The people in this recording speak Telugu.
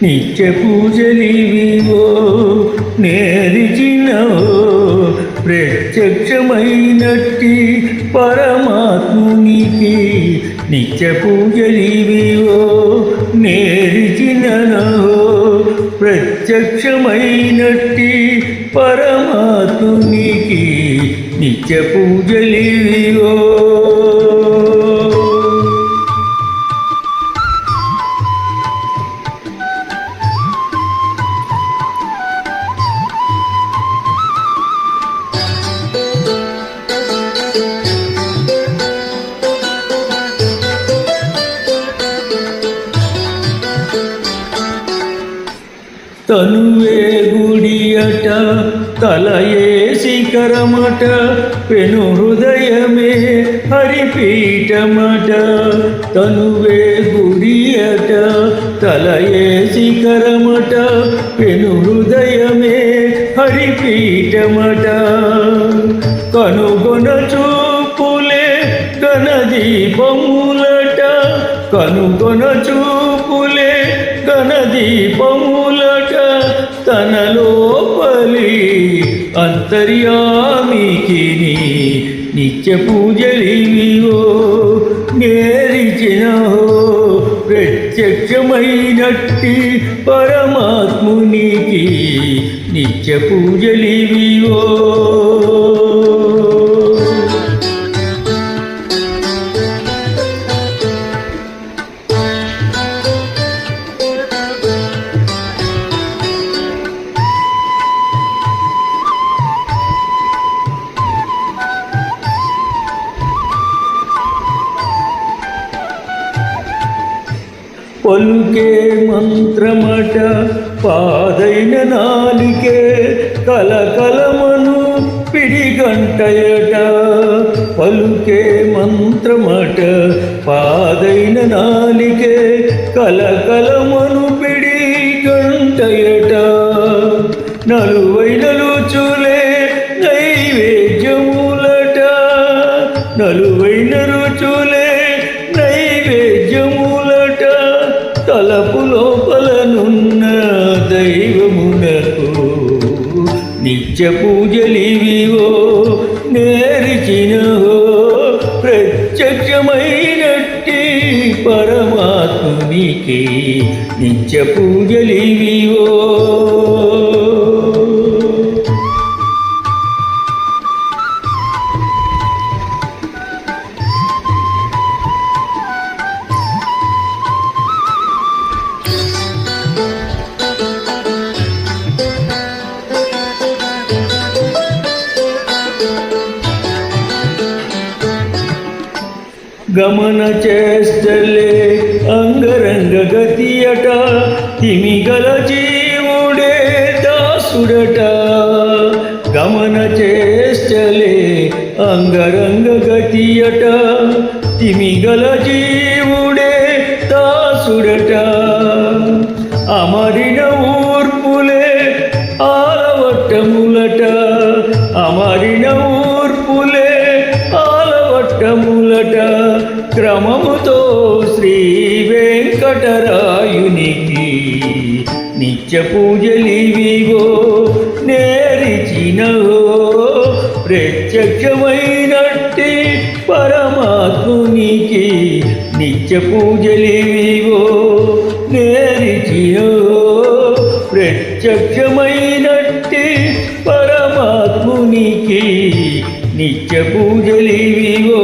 నిత్య పూజలివివో నేరిచినవో ప్రత్యక్షమైనట్టి పరమాత్మునికి నిత్య పూజలివివో నేరిచినవో ప్రత్యక్షమైనట్టి పరమాత్మునికి నిత్య పూజలివివో. తనువే గుడియట తలయే శిఖరమట పెను హృదయమే హరిపీఠమట. తనువే గుడియట తలయే శిఖరమట పెను హృదయమే హరిపీఠమట. కనుగొన చూపులే ఘనదీపములట కనుగొన చూపులే ఘనదీపములట. తన లోపలి అంతర్యామికి నిత్య పూజలివివో నేరిచినవో ప్రత్యక్షమైనట్టి పరమాత్మునికి నిత్య పూజలివివో. పలుకే మంత్రమట పాదైన నాలికే కలకలమను పిడిగంటయట. పలుకే మంత్రమట పాదైన నాలికే కలకలమను పిడిగంటయట. నలువైనలు చులే నైవేద్యములట నలువైన రుచులే నైవేద్యములట. తలపు లోపలనున్న దైవమునకు నిత్య పూజలివివో నేరిచినవో ప్రత్యక్షమైనట్టి పరమాత్మునికి నిత్య పూజలివివో. గమన చేష్టలే అంగరంగ గతియట తిమిగల జీవుడే దాసుడట. గమన చేష్టలే అంగరంగ గతియట తిమిగల జీవుడే దాసుడట. అమరిన ఊర్పులే ఆలవట్టములట అమరిన ఊర్పులే ఆలవట్టములట. క్రమముతో శ్రీ వెంకటరాయునికి నిత్య పూజలివివో నేరిచినవో ప్రత్యక్షమైనట్టి పరమాత్మునికి నిత్య పూజలివివో నేరిచినవో ప్రత్యక్షమైనట్టి పరమాత్మునికి నిత్య పూజలివివో.